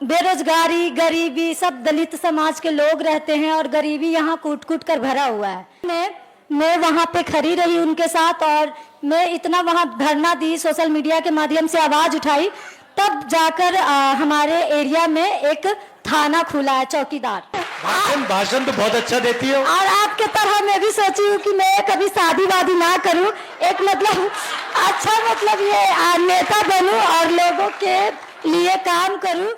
बेरोजगारी, गरीबी, सब दलित समाज के लोग रहते हैं और गरीबी यहाँ कूट कूट कर भरा हुआ है। मैं वहाँ पे खड़ी रही उनके साथ और मैं इतना वहाँ धरना दी, सोशल मीडिया के माध्यम से आवाज उठाई, तब जाकर हमारे एरिया में एक थाना खुला है, चौकीदार। भाषण तो बहुत अच्छा देती हो। और आपके तरह मैं भी सोची हूँ कि मैं कभी शादी वादी ना करूँ, एक मतलब अच्छा मतलब ये नेता बनूं और लोगों के लिए काम करूं।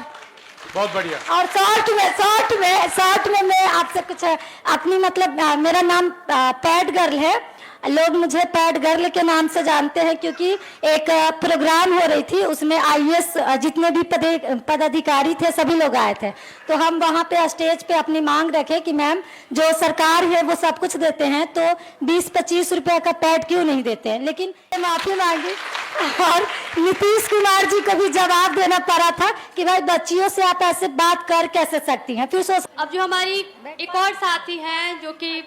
बहुत बढ़िया। और शॉर्ट में मैं आपसे कुछ अपनी मतलब मेरा नाम पैड गर्ल है, लोग मुझे पैड गर्ल के नाम से जानते हैं क्योंकि एक प्रोग्राम हो रही थी, उसमें आईएएस जितने भी पदाधिकारी थे सभी लोग आए थे। तो हम वहाँ पे स्टेज पे अपनी मांग रखे कि मैम जो सरकार है वो सब कुछ देते हैं तो 20-25 रुपए का पैड क्यों नहीं देते हैं। लेकिन माफी मांगी और नीतीश कुमार जी को भी जवाब देना पड़ा था कि भाई बच्चियों से आप ऐसे बात कर कैसे सकती हैं। फिर अब जो हमारी एक और साथी हैं जो कि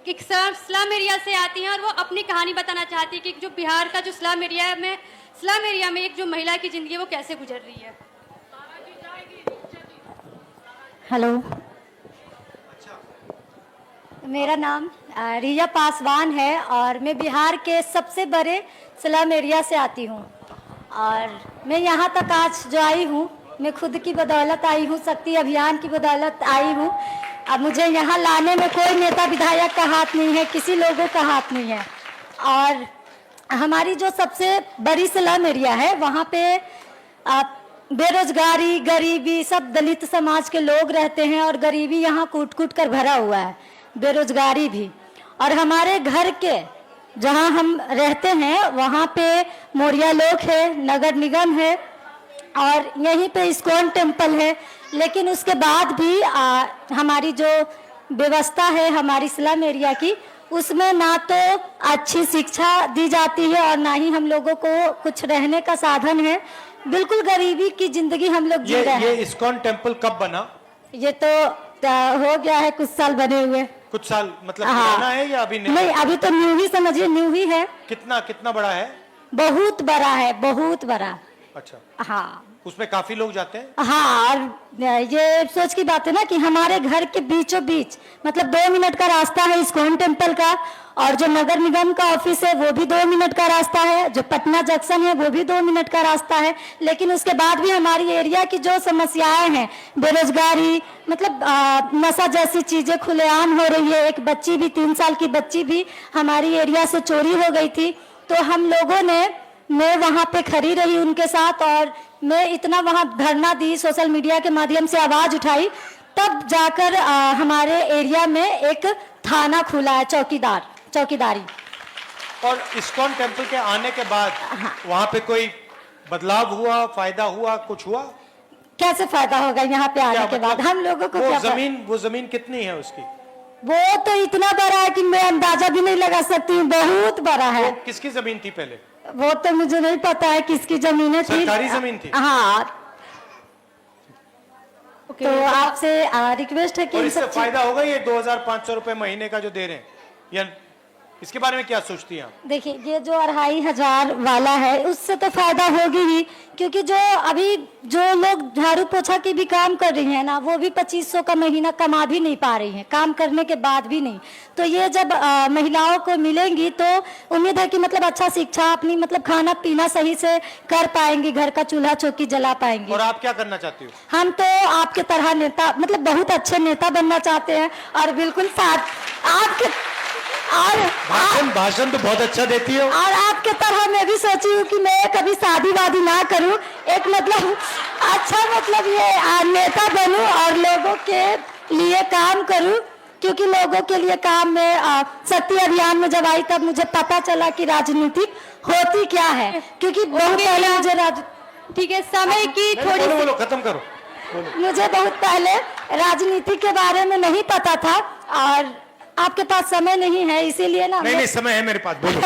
एक स्लम एरिया से आती हैं और वो अपनी कहानी बताना चाहती है कि जो बिहार का जो स्लम एरिया में एक जो महिला की जिंदगी वो कैसे गुजर रही है। हेलो, मेरा नाम रिया पासवान है और मैं बिहार के सबसे बड़े स्लम एरिया से आती हूँ और मैं यहाँ तक आज जो आई हूँ मैं खुद की बदौलत आई हूँ, शक्ति अभियान की बदौलत आई हूँ। अब मुझे यहाँ लाने में कोई नेता विधायक का हाथ नहीं है, किसी लोगों का हाथ नहीं है। और हमारी जो सबसे बड़ी स्लम एरिया है वहाँ पे बेरोजगारी, गरीबी, सब दलित समाज के लोग रहते हैं और गरीबी यहाँ कूट कूट कर भरा हुआ है, बेरोजगारी भी। और हमारे घर के जहाँ हम रहते हैं वहाँ पे मोरिया लोग है, नगर निगम है और यहीं पे इस्कॉन टेम्पल है। लेकिन उसके बाद भी हमारी जो व्यवस्था है हमारी स्लम एरिया की, उसमें ना तो अच्छी शिक्षा दी जाती है और ना ही हम लोगों को कुछ रहने का साधन है। बिल्कुल गरीबी की जिंदगी हम लोग जी रहे हैं। ये इस्कॉन टेम्पल कब बना? ये तो हो गया है कुछ साल बने हुए। कुछ साल मतलब पुराना है या अभी नहीं, अभी तो न्यू ही समझिए, न्यू ही है। कितना बड़ा है? बहुत बड़ा है, बहुत बड़ा। अच्छा, हाँ, उसमें काफी लोग जाते हैं। हाँ, और ये सोच की बात है ना कि हमारे घर के बीचों बीच मतलब 2 मिनट का रास्ता है इस्कॉन टेम्पल का, और जो नगर निगम का ऑफिस है वो भी 2 मिनट का रास्ता है, जो पटना जंक्शन है वो भी 2 मिनट का रास्ता है। लेकिन उसके बाद भी हमारी एरिया की जो समस्याएं हैं, बेरोजगारी, मतलब नशा जैसी चीजें खुलेआम हो रही है। एक बच्ची भी, 3 साल की बच्ची भी हमारी एरिया से चोरी हो गई थी। तो हम लोगों ने, मैं वहाँ पे खड़ी रही उनके साथ और मैं इतना वहाँ धरना दी, सोशल मीडिया के माध्यम से आवाज उठाई, तब जाकर हमारे एरिया में एक थाना खुला है, चौकीदारी। और इस्कॉन टेम्पल के आने के बाद वहाँ पे कोई बदलाव हुआ, फायदा हुआ, कुछ हुआ? कैसे फायदा होगा यहाँ पे आने के बाद? हम लोगों को वो जमीन कितनी है उसकी? वो तो इतना बड़ा है कि मैं अंदाजा भी नहीं लगा सकती हूँ, बहुत बड़ा है। किसकी जमीन थी पहले? वो तो मुझे नहीं पता है किसकी जमीनें थी। सरकारी जमीन थी? हाँ। तो आपसे रिक्वेस्ट है कि और इससे फायदा होगा ये 2500 रुपए महीने का जो दे रहे हैं, या इसके बारे में क्या सोचती हैं आप? देखिए, ये जो 2500 वाला है उससे तो फायदा होगी ही, क्योंकि जो अभी जो लोग झाड़ू पोछा की भी काम कर रही हैं ना, वो भी 2500 का महीना कमा भी नहीं पा रही हैं, काम करने के बाद भी नहीं। तो ये जब महिलाओं को मिलेंगी तो उम्मीद है कि मतलब अच्छा शिक्षा, अपनी मतलब खाना पीना सही से कर पाएंगी, घर का चूल्हा चौकी जला पाएंगी। और आप क्या करना चाहती हो? हम तो आपके तरह नेता, मतलब बहुत अच्छे नेता बनना चाहते हैं और बिल्कुल साथ आपके, और भाषण तो बहुत अच्छा देती हो। और आपके तरह मैं भी सोची हूँ कि मैं कभी शादी वादी ना करूँ, एक मतलब अच्छा मतलब ये नेता बनूं और लोगों के लिए काम करूं। क्योंकि लोगों के लिए काम में शक्ति अभियान में जब आई तब मुझे पता चला कि राजनीति होती क्या है। क्योंकि बहुत पहले मुझे ठीक है, समय की थोड़ी बोलो, खत्म करो। मुझे बहुत पहले राजनीति के बारे में नहीं पता था और आपके पास समय नहीं है इसीलिए ना। नहीं, समय है मेरे पास, बोलो।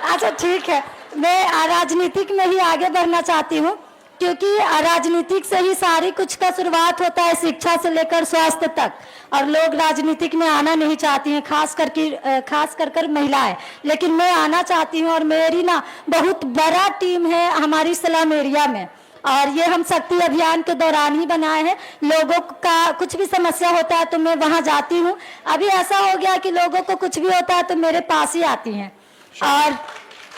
अच्छा ठीक है, मैं राजनीतिक में ही आगे बढ़ना चाहती हूँ, क्योंकि राजनीतिक से ही सारी कुछ का शुरुआत होता है, शिक्षा से लेकर स्वास्थ्य तक। और लोग राजनीतिक में आना नहीं चाहती हैं, खास कर महिलाएं, लेकिन मैं आना चाहती हूँ। और मेरी ना बहुत बड़ा टीम है हमारी स्लम एरिया में और ये हम शक्ति अभियान के दौरान ही बनाए हैं। लोगों का कुछ भी समस्या होता है तो मैं वहां जाती हूँ। अभी ऐसा हो गया कि लोगों को कुछ भी होता है तो मेरे पास ही आती हैं। और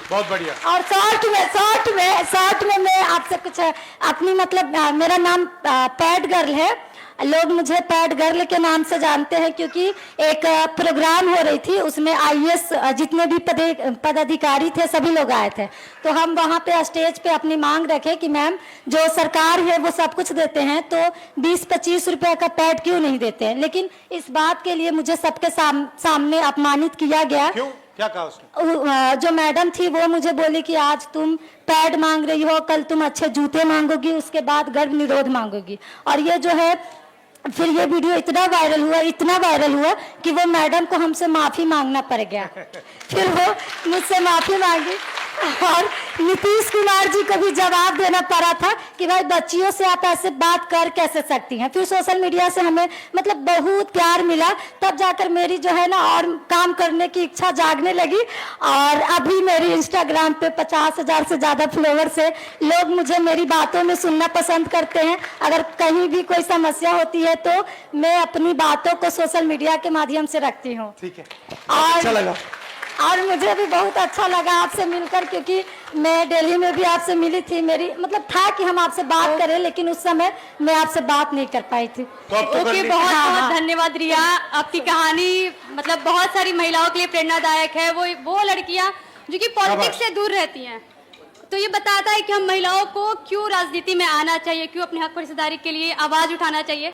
बहुत बढ़िया। और शॉर्ट में मैं आपसे कुछ अपनी मतलब मेरा नाम पैड गर्ल है। लोग मुझे पैड गर्ल के नाम से जानते हैं क्योंकि एक प्रोग्राम हो रही थी, उसमें आईएएस जितने भी पदाधिकारी थे सभी लोग आए थे। तो हम वहाँ पे स्टेज पे अपनी मांग रखे कि मैम जो सरकार है वो सब कुछ देते हैं तो 20-25 रुपए का पैड क्यों नहीं देते हैं। लेकिन इस बात के लिए मुझे सबके सामने अपमानित किया गया। क्यों, क्या कहा उसने? जो मैडम थी वो मुझे बोली कि आज तुम पैड मांग रही हो, कल तुम अच्छे जूते मांगोगी, उसके बाद गर्भ निरोध मांगोगी। और ये जो है फिर ये वीडियो इतना वायरल हुआ कि वो मैडम को हमसे माफी मांगना पड़ गया। फिर वो मुझसे माफी मांगी और नीतीश कुमार जी को भी जवाब देना पड़ा था कि भाई बच्चियों से आप ऐसे बात कर कैसे सकती हैं। फिर सोशल मीडिया से हमें मतलब बहुत प्यार मिला, तब जाकर मेरी जो है ना और काम करने की इच्छा जागने लगी। और अभी मेरी इंस्टाग्राम पे 50,000 से ज्यादा फॉलोअर्स है। लोग मुझे मेरी बातों में सुनना पसंद करते हैं। अगर कहीं भी कोई समस्या होती है तो मैं अपनी बातों को सोशल मीडिया के माध्यम से रखती हूँ। ठीक है, और अच्छा लगा। और मुझे भी बहुत अच्छा लगा आपसे मिलकर, क्योंकि मैं दिल्ली में भी आपसे मिली थी। मेरी मतलब था कि हम आपसे बात करें, लेकिन उस समय मैं आपसे बात नहीं कर पाई थी। तो अब तो कर ओके, ली। बहुत हाँ, बहुत हाँ। धन्यवाद रिया। आपकी कहानी मतलब बहुत सारी महिलाओं के लिए प्रेरणादायक है। वो लड़कियां जो कि पॉलिटिक्स से दूर रहती हैं, तो ये बताता है कि हम महिलाओं को क्यों राजनीति में आना चाहिए, क्यों अपने हक पर हिस्सेदारी के लिए आवाज उठाना चाहिए।